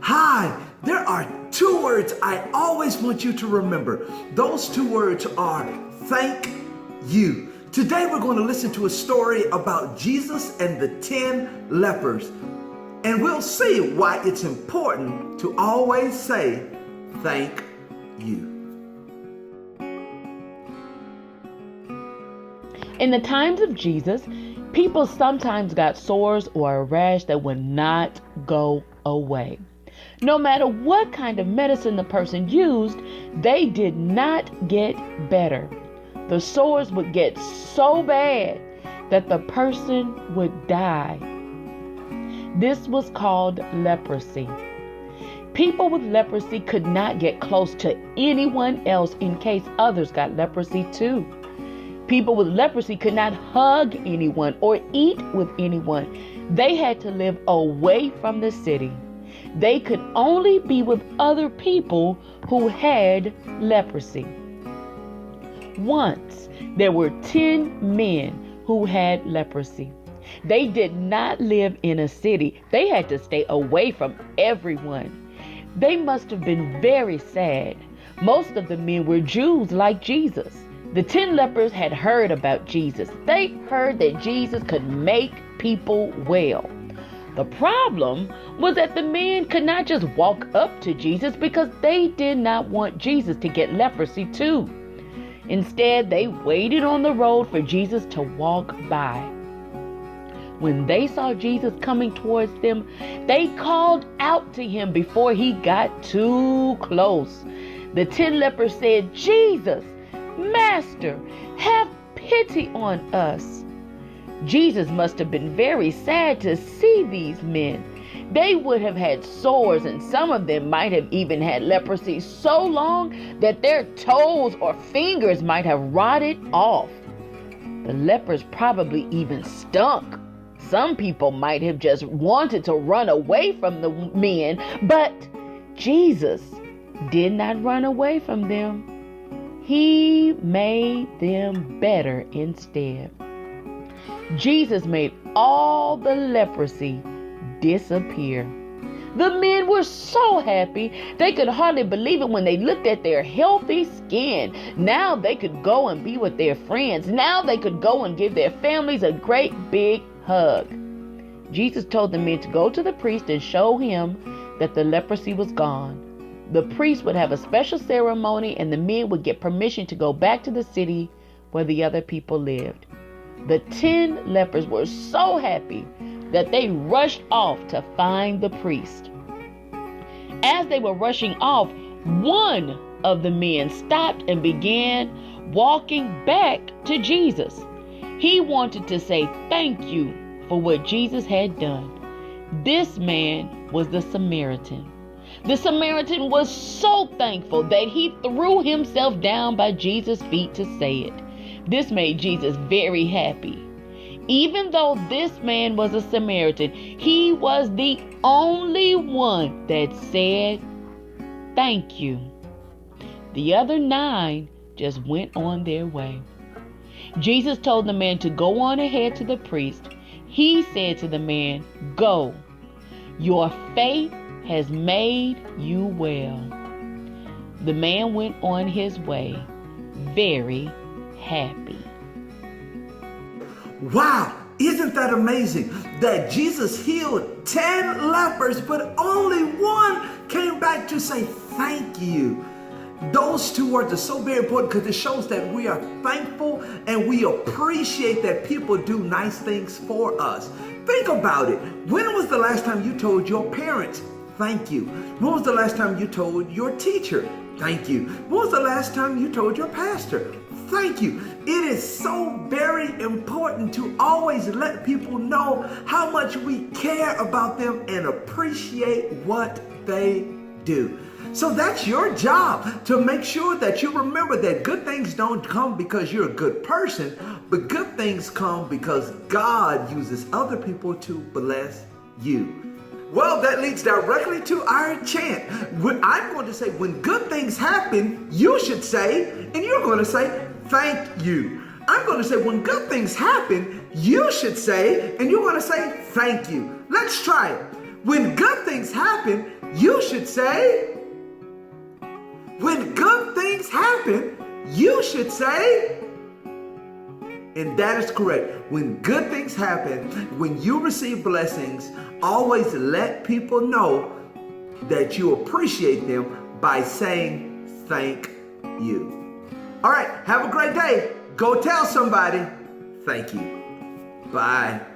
Hi, there are two words I always want you to remember. Those two words are thank you. Today we're going to listen to a story about Jesus and the 10 lepers. And we'll see why it's important to always say thank you. In the times of Jesus, people sometimes got sores or a rash that would not go away. No matter what kind of medicine the person used, they did not get better. The sores would get so bad that the person would die. This was called leprosy. People with leprosy could not get close to anyone else in case others got leprosy too. People with leprosy could not hug anyone or eat with anyone. They had to live away from the city. They could only be with other people who had leprosy. Once, there were 10 men who had leprosy. They did not live in a city. They had to stay away from everyone. They must have been very sad. Most of the men were Jews like Jesus. The 10 lepers had heard about Jesus. They heard that Jesus could make people well. The problem was that the men could not just walk up to Jesus because they did not want Jesus to get leprosy too. Instead, they waited on the road for Jesus to walk by. When they saw Jesus coming towards them, they called out to him before he got too close. The 10 lepers said, "Jesus, Master, have pity on us." Jesus must have been very sad to see these men. They would have had sores, and some of them might have even had leprosy so long that their toes or fingers might have rotted off. The lepers probably even stunk. Some people might have just wanted to run away from the men, but Jesus did not run away from them. He made them better instead. Jesus made all the leprosy disappear. The men were so happy they could hardly believe it when they looked at their healthy skin. Now they could go and be with their friends. Now they could go and give their families a great big hug. Jesus told the men to go to the priest and show him that the leprosy was gone. The priest would have a special ceremony, and the men would get permission to go back to the city where the other people lived. The 10 lepers were so happy that they rushed off to find the priest. As they were rushing off, one of the men stopped and began walking back to Jesus. He wanted to say thank you for what Jesus had done. This man was the Samaritan. The Samaritan was so thankful that he threw himself down by Jesus' feet to say it. This made Jesus very happy. Even though this man was a Samaritan, he was the only one that said thank you. The other 9 just went on their way. Jesus told the man to go on ahead to the priest. He said to the man, "Go, your faith has made you well." The man went on his way, very happy. Wow, isn't that amazing that Jesus healed 10 lepers, but only one came back to say thank you. Those two words are so very important because it shows that we are thankful and we appreciate that people do nice things for us. Think about it. When was the last time you told your parents thank you? When was the last time you told your teacher thank you? When was the last time you told your pastor thank you? It is so very important to always let people know how much we care about them and appreciate what they do. So that's your job, to make sure that you remember that good things don't come because you're a good person, but good things come because God uses other people to bless you. Well, that leads directly to our chant. I'm going to say, when good things happen, you should say, and you're going to say, thank you. I'm going to say, when good things happen, you should say, and you're going to say, thank you. Let's try it. When good things happen, you should say, when good things happen, you should say, and that is correct. When good things happen, when you receive blessings, always let people know that you appreciate them by saying thank you. All right, have a great day. Go tell somebody thank you. Bye.